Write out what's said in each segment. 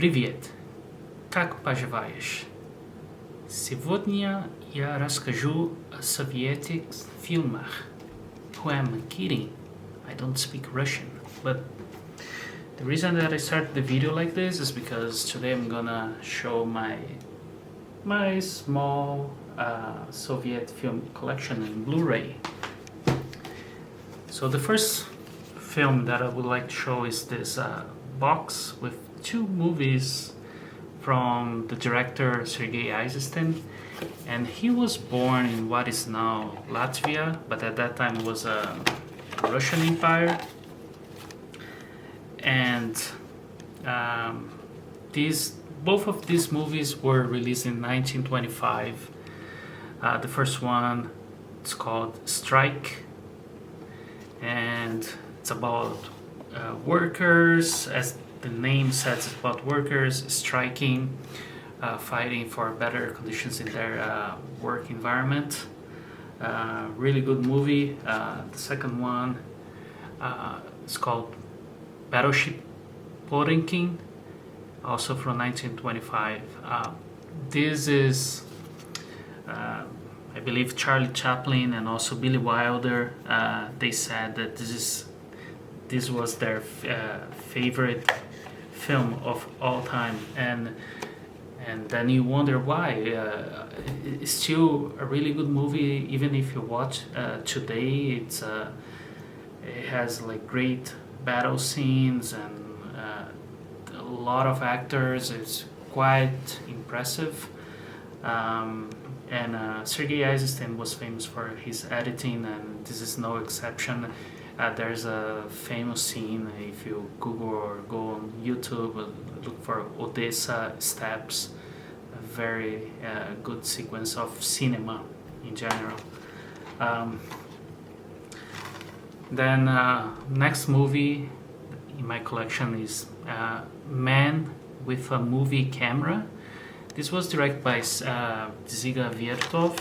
Привет! Как поживаешь? Сегодня я расскажу о советских фильмах. Who am I kidding? I don't speak Russian. But the reason that I started the video like this is because today I'm gonna show my small Soviet film collection in Blu-ray. So the first film that I would like to show is this box with two movies from the director Sergei Eisenstein, and he was born in what is now Latvia, but at that time it was a Russian Empire. And both of these movies were released in 1925. The first one is called Strike, and it's about workers, as the name says, it's about workers striking, fighting for better conditions in their work environment. Really good movie. The second one is called Battleship Potemkin, also from 1925. This is, I believe, Charlie Chaplin and also Billy Wilder. They said that this was their favorite film of all time, and then you wonder why. It's still a really good movie, even if you watch today. It has like great battle scenes and a lot of actors. It's quite impressive. And Sergei Eisenstein was famous for his editing, and this is no exception. There's a famous scene, if you Google or go on YouTube, look for Odessa Steps, a very good sequence of cinema in general. Then next movie in my collection is Man with a Movie Camera. This was directed by Dziga Vertov.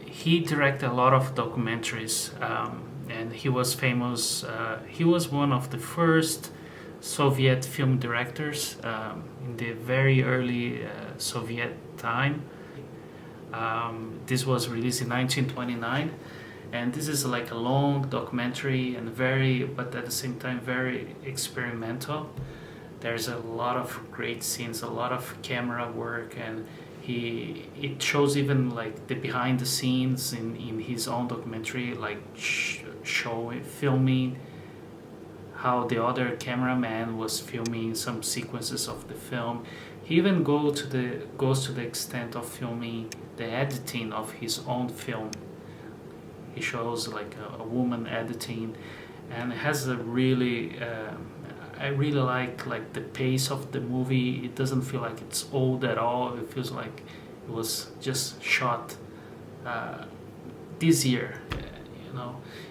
He directed a lot of documentaries, and he was famous. He was one of the first Soviet film directors in the very early Soviet time. This was released in 1929, and this is like a long documentary and but at the same time very experimental. There's a lot of great scenes, a lot of camera work, and it shows even like the behind the scenes in his own documentary, like filming how the other cameraman was filming some sequences of the film. He even goes to the extent of filming the editing of his own film. He shows like a woman editing, and it has a really I really like the pace of the movie. It doesn't feel like it's old at all. It feels like it was just shot this year,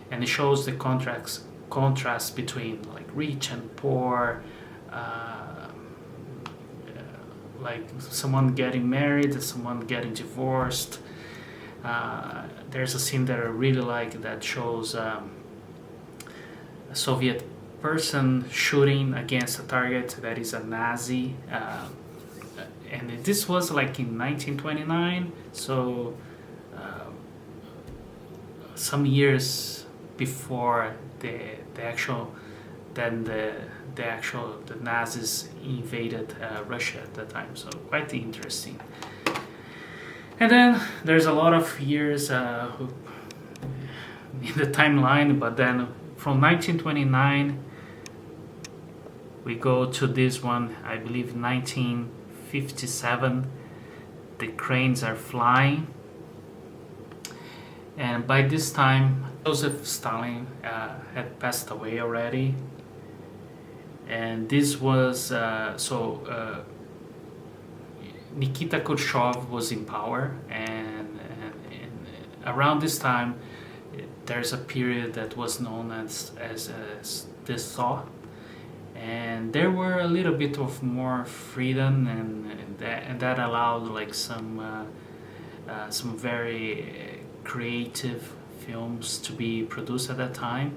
and it shows the contrast between like rich and poor, like someone getting married and someone getting divorced. There's a scene that I really like that shows a Soviet person shooting against a target that is a Nazi, and this was like in 1929, so some years before the Nazis invaded Russia at that time, so quite interesting. And then there's a lot of years in the timeline, but then from 1929 we go to this one, I believe 1957, The Cranes Are Flying. And by this time Joseph Stalin had passed away already, and this was Nikita Khrushchev was in power, and around this time there's a period that was known as the Thaw, and there were a little bit of more freedom, and that allowed like some very creative films to be produced at that time.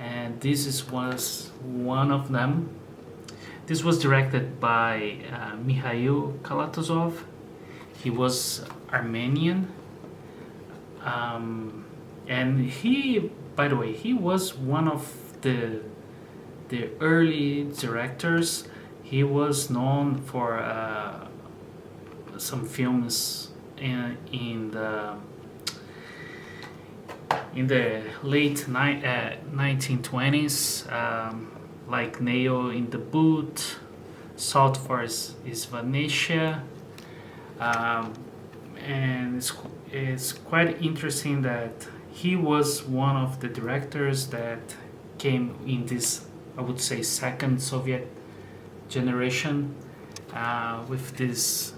and was one of them. This was directed by Mikhail Kalatozov. He was Armenian, and he, by the way, he was one of the early directors. He was known for some films in the late 1920s, like Nail in the Boot, Salt for Venetia, and it's quite interesting that he was one of the directors that came in this, I would say, second Soviet generation, with this,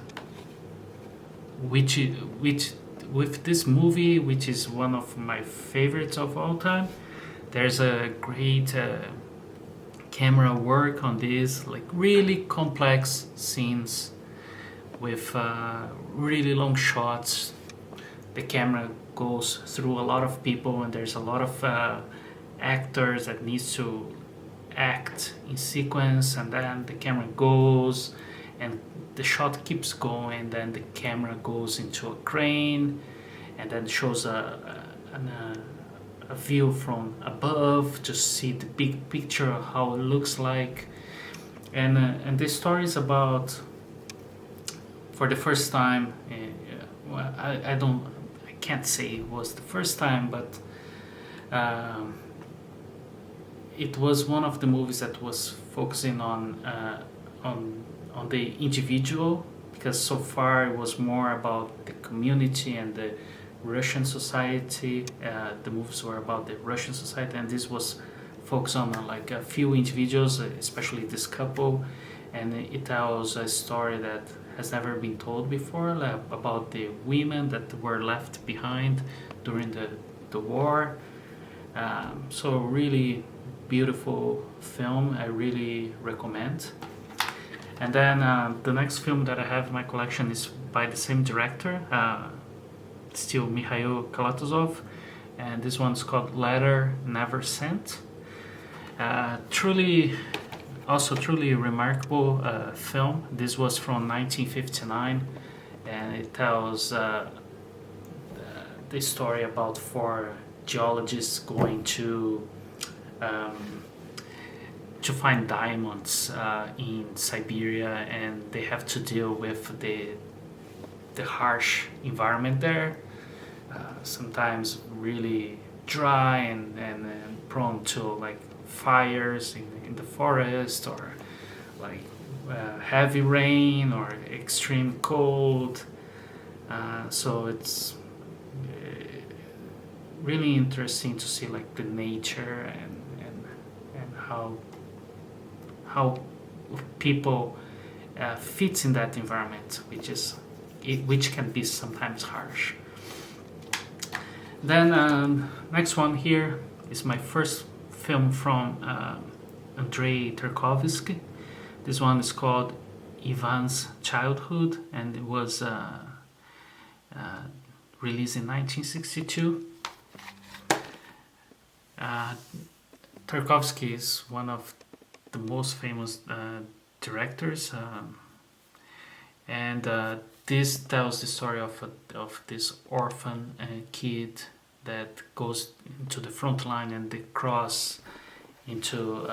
which with this movie, which is one of my favorites of all time. There's a great camera work on this, like really complex scenes with really long shots. The camera goes through a lot of people, and there's a lot of actors that needs to act in sequence, and then the camera goes and the shot keeps going, then the camera goes into a crane and then shows a view from above to see the big picture of how it looks like. And this story is about, for the first time, well, I can't say it was the first time, but it was one of the movies that was focusing on the individual, because so far it was more about the community and the Russian society. The movies were about the Russian society, and this was focused on like a few individuals, especially this couple, and it tells a story that has never been told before, like, about the women that were left behind during the war. So really beautiful film, I really recommend. And then the next film that I have in my collection is by the same director, still Mikhail Kalatozov, and this one's called Letter Never Sent. Truly remarkable film. This was from 1959, and it tells the story about four geologists going to find diamonds in Siberia, and they have to deal with the harsh environment there, sometimes really dry and prone to like fires in the forest, or like heavy rain or extreme cold. So it's really interesting to see like the nature and how people fits in that environment, which can be sometimes harsh. Then next one here is my first film from Andrei Tarkovsky. This one is called Ivan's Childhood, and it was released in 1962. Tarkovsky is one of the most famous directors, and this tells the story of this orphan kid that goes into the front line, and they cross into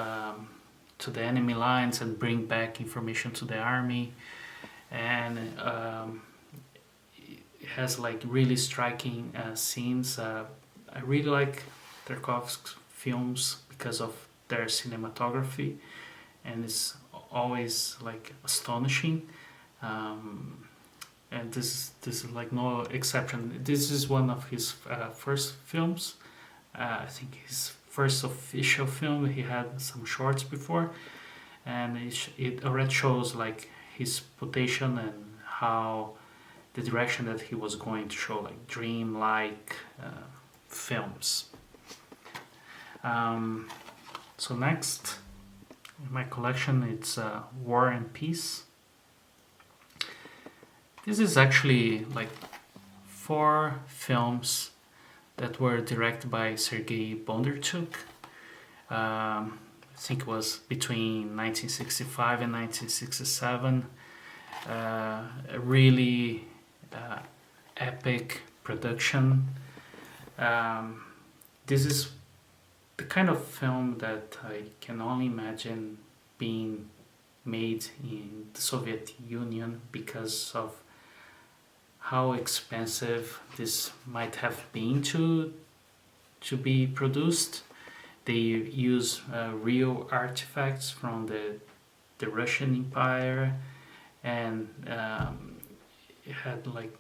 to the enemy lines and bring back information to the army, and it has like really striking scenes. I really like Tarkovsky's films because of their cinematography, and it's always like astonishing. And this is like no exception. This is one of his first films. I think his first official film. He had some shorts before, and it already shows like his potential and how the direction that he was going to show, like dream-like films. So next in my collection, it's War and Peace. This is actually like 4 films that were directed by Sergei Bondarchuk. I think it was between 1965 and 1967. A really epic production. This is the kind of film that I can only imagine being made in the Soviet Union because of how expensive this might have been to be produced. They use real artifacts from the Russian Empire, and it had like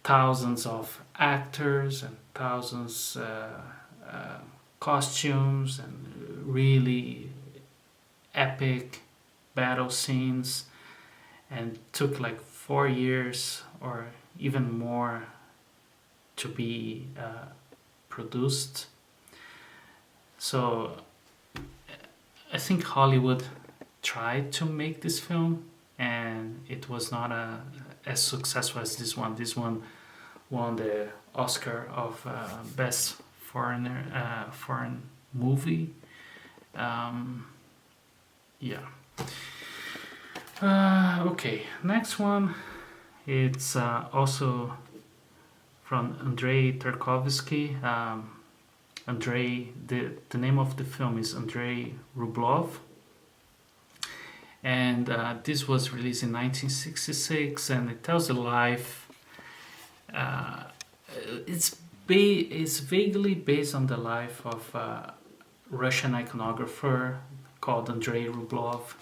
thousands of actors and thousands costumes and really epic battle scenes, and took like 4 years or even more to be produced. So I think Hollywood tried to make this film, and it was not as successful as this one. This one won the Oscar of Best Foreign Movie. Yeah. Okay, next one. It's also from Andrei Tarkovsky. The name of the film is Andrei Rublev, and this was released in 1966, and it tells the life. It's vaguely based on the life of a Russian iconographer called Andrei Rublev,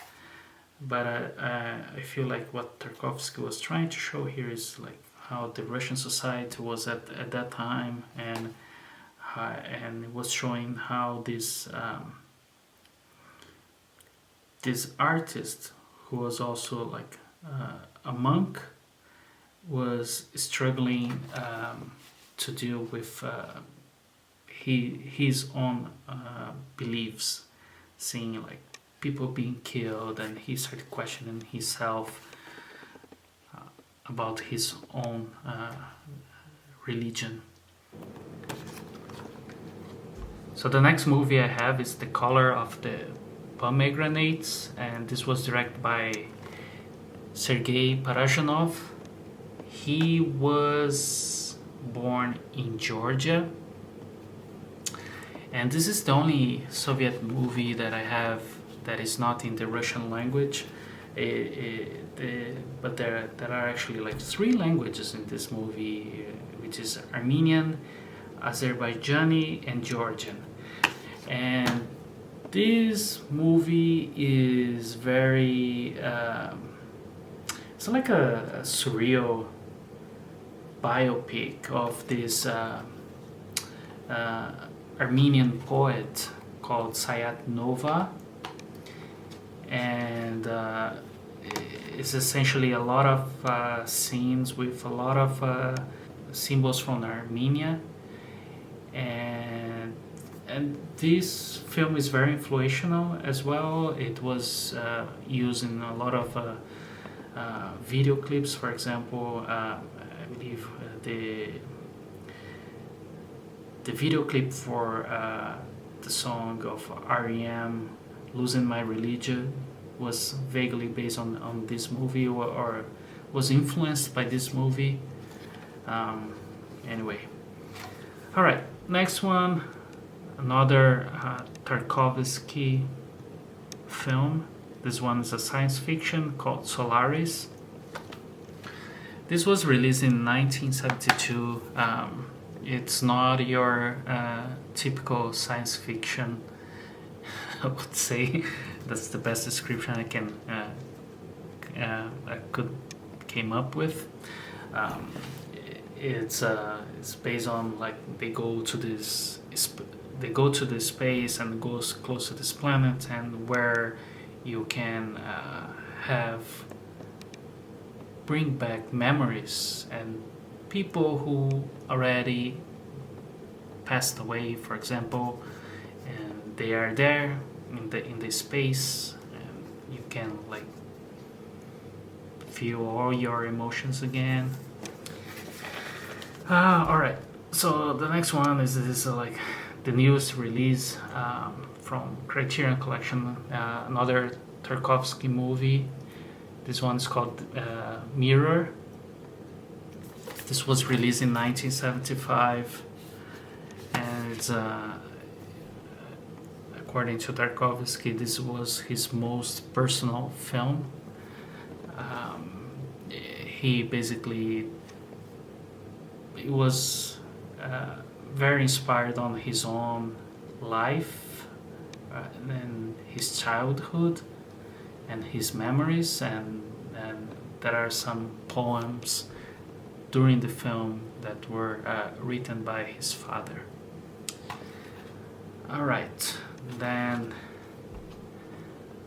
but I feel like what Tarkovsky was trying to show here is like how the Russian society was at that time, and it was showing how this artist, who was also like a monk, was struggling to deal with his own beliefs, seeing like people being killed, and he started questioning himself about his own religion. So the next movie I have is The Color of the Pomegranates, and this was directed by Sergei Parajanov. He was born in Georgia, and this is the only Soviet movie that I have that is not in the Russian language. But there are actually like 3 languages in this movie, which is Armenian, Azerbaijani, and Georgian. And this movie is very it's like a surreal biopic of this Armenian poet called Sayat Nova, and it's essentially a lot of scenes with a lot of symbols from Armenia, and this film is very influential as well. It was used in a lot of video clips. For example, I believe the video clip for the song of R.E.M. "Losing My Religion" was vaguely based on this movie, or was influenced by this movie. Anyway, all right, next one, another Tarkovsky film. This one is a science fiction called Solaris. This was released in 1972. It's not your typical science fiction, I would say. That's the best description I could came up with. It's based on like they go to this space and goes close to this planet, and where you can bring back memories and people who already passed away, for example, and they are there in the space, and you can like feel all your emotions again. All right, so the next one is like the newest release from Criterion Collection, another Tarkovsky movie. This one is called Mirror. This was released in 1975, and it's, according to Tarkovsky, this was his most personal film. He basically, it was very inspired on his own life and his childhood and his memories, and there are some poems during the film that were written by his father. Alright, then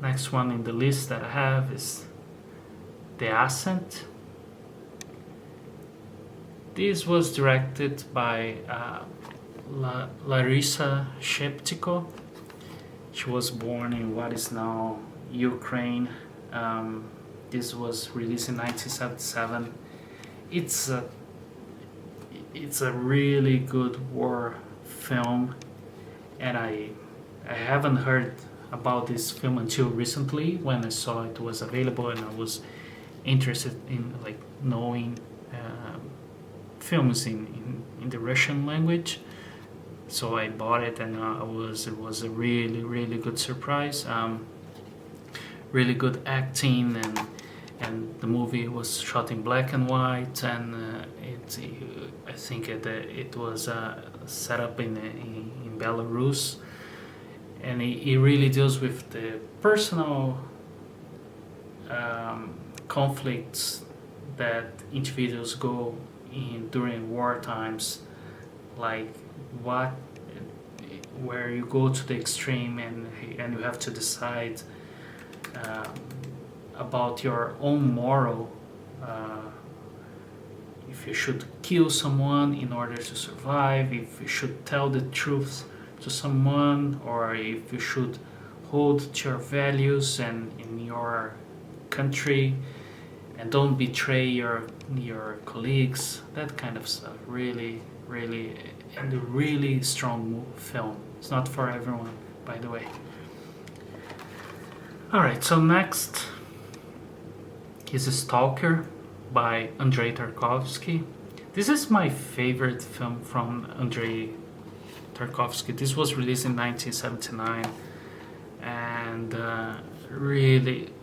next one in the list that I have is The Ascent. This was directed by Larissa Sheptiko. She was born in what is now Ukraine. This was released in 1977. It's a really good war film, and I haven't heard about this film until recently when I saw it was available, and I was interested in like knowing films in the Russian language. So I bought it, and it was a really good surprise. Really good acting, and the movie was shot in black and white, and I think it was set up in Belarus, and it really deals with the personal conflicts that individuals go in during war times, like where you go to the extreme and you have to decide about your own moral, if you should kill someone in order to survive, if you should tell the truth to someone, or if you should hold to your values and in your country and don't betray your colleagues, that kind of stuff. Really and a really strong film. It's not for everyone, by the way. Alright, so next is Stalker by Andrei Tarkovsky. This is my favorite film from Andrei Tarkovsky. This was released in 1979, and really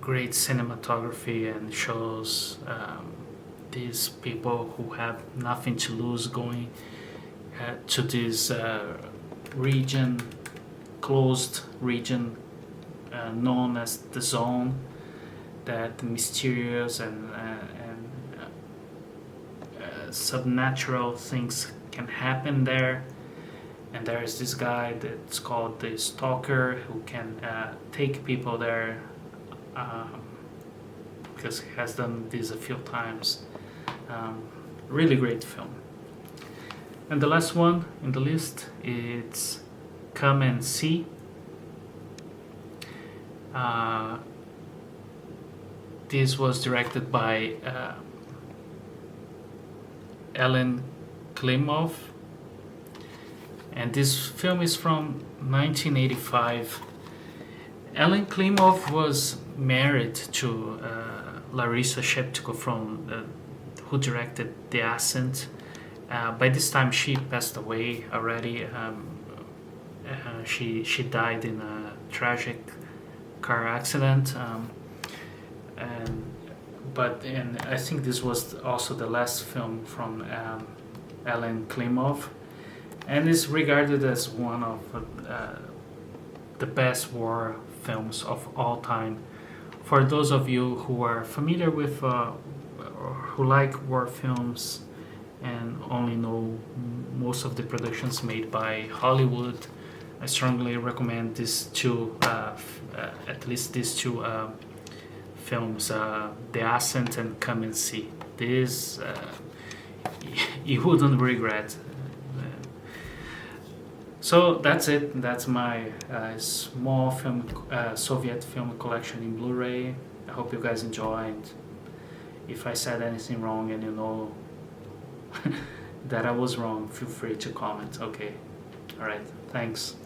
great cinematography, and shows these people who have nothing to lose going to this closed region known as the Zone, that mysterious and subnatural things can happen there. And there is this guy that's called the Stalker, who can take people there because he has done this a few times. Really great film. And the last one in the list, it's Come and See. This was directed by Ellen Klimov, and this film is from 1985. Ellen Klimov was married to Larissa Sheptiko who directed The Ascent. By this time she passed away already. She died in a tragic car accident, and I think this was also the last film from Ellen Klimov, and is regarded as one of the best war films of all time. For those of you who are familiar with or who like war films and only know most of the productions made by Hollywood, I strongly recommend these two, at least these two films, The Ascent and Come and See. This you wouldn't regret. So that's it. That's my small Soviet film collection in Blu-ray. I hope you guys enjoyed. If I said anything wrong and you know that I was wrong, feel free to comment. Okay. All right, thanks.